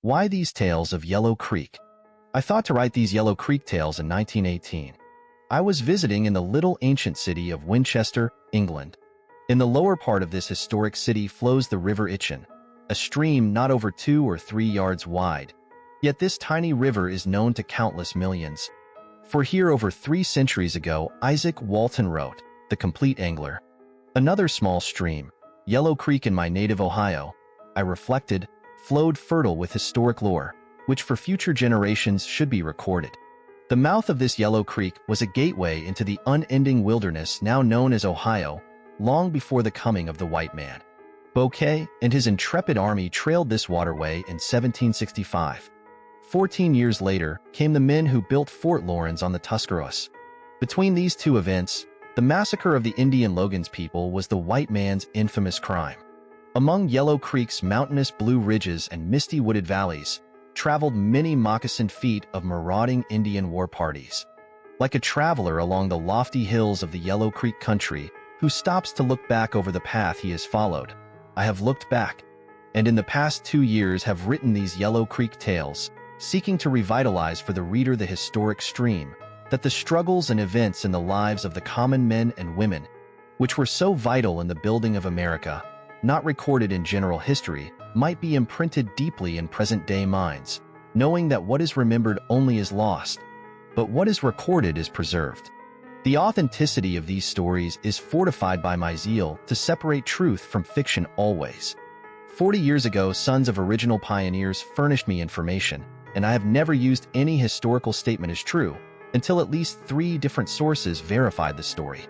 Why these tales of Yellow Creek? I thought to write these Yellow Creek tales in 1918. I was visiting in the little ancient city of Winchester, England. In the lower part of this historic city flows the River Itchen, a stream not over 2 or 3 yards wide. Yet this tiny river is known to countless millions. For here over 3 centuries ago, Isaac Walton wrote, The Complete Angler. Another small stream, Yellow Creek in my native Ohio, I reflected, flowed fertile with historic lore, which for future generations should be recorded. The mouth of this Yellow Creek was a gateway into the unending wilderness now known as Ohio, long before the coming of the white man. Bouquet and his intrepid army trailed this waterway in 1765. 14 years later came the men who built Fort Laurens on the Tuscaroras. Between these two events, the massacre of the Indian Logan's people was the white man's infamous crime. Among Yellow Creek's mountainous blue ridges and misty wooded valleys, traveled many moccasined feet of marauding Indian war parties. Like a traveler along the lofty hills of the Yellow Creek country who stops to look back over the path he has followed, I have looked back, and in the past 2 years have written these Yellow Creek tales, seeking to revitalize for the reader the historic stream, that the struggles and events in the lives of the common men and women, which were so vital in the building of America, not recorded in general history, might be imprinted deeply in present-day minds, knowing that what is remembered only is lost, but what is recorded is preserved. The authenticity of these stories is fortified by my zeal to separate truth from fiction always. 40 years ago, sons of original pioneers furnished me information, and I have never used any historical statement as true until at least 3 different sources verified the story.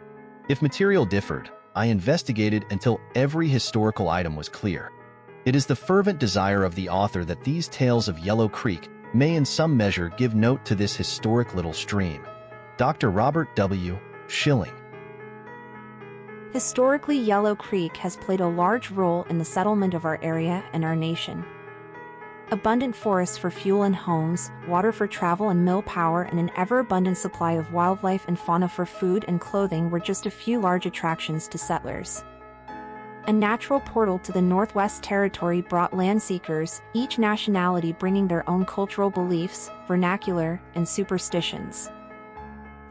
If material differed, I investigated until every historical item was clear. It is the fervent desire of the author that these tales of Yellow Creek may in some measure give note to this historic little stream. Dr. Robert W. Schilling. Historically, Yellow Creek has played a large role in the settlement of our area and our nation. Abundant forests for fuel and homes, water for travel and mill power, and an ever-abundant supply of wildlife and fauna for food and clothing were just a few large attractions to settlers. A natural portal to the Northwest Territory brought land seekers, each nationality bringing their own cultural beliefs, vernacular, and superstitions.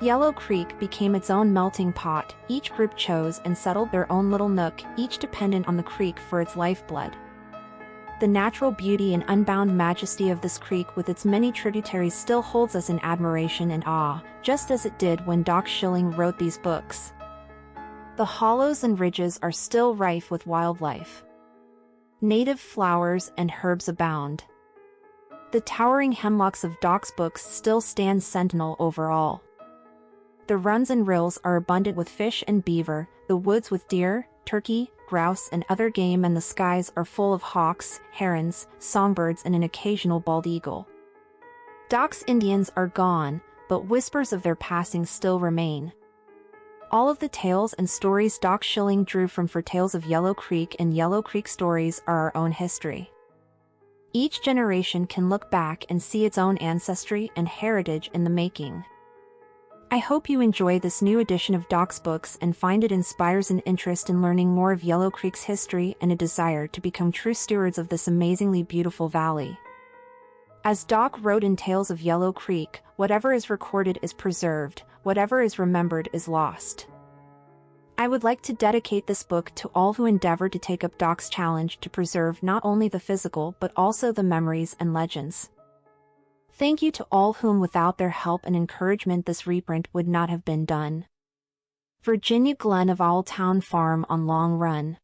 Yellow Creek became its own melting pot. Each group chose and settled their own little nook, each dependent on the creek for its lifeblood. The natural beauty and unbound majesty of this creek with its many tributaries still holds us in admiration and awe, just as it did when Doc Schilling wrote these books. The hollows and ridges are still rife with wildlife. Native flowers and herbs abound. The towering hemlocks of Doc's books still stand sentinel over all. The runs and rills are abundant with fish and beaver, the woods with deer, turkey, grouse and other game, and the skies are full of hawks, herons, songbirds and an occasional bald eagle. Doc's Indians are gone, but whispers of their passing still remain. All of the tales and stories Doc Schilling drew from For Tales of Yellow Creek and Yellow Creek Stories are our own history. Each generation can look back and see its own ancestry and heritage in the making. I hope you enjoy this new edition of Doc's books and find it inspires an interest in learning more of Yellow Creek's history and a desire to become true stewards of this amazingly beautiful valley. As Doc wrote in Tales of Yellow Creek, whatever is recorded is preserved, whatever is remembered is lost. I would like to dedicate this book to all who endeavor to take up Doc's challenge to preserve not only the physical but also the memories and legends. Thank you to all whom without their help and encouragement this reprint would not have been done. Virginia Glenn of Owltown Farm on Long Run.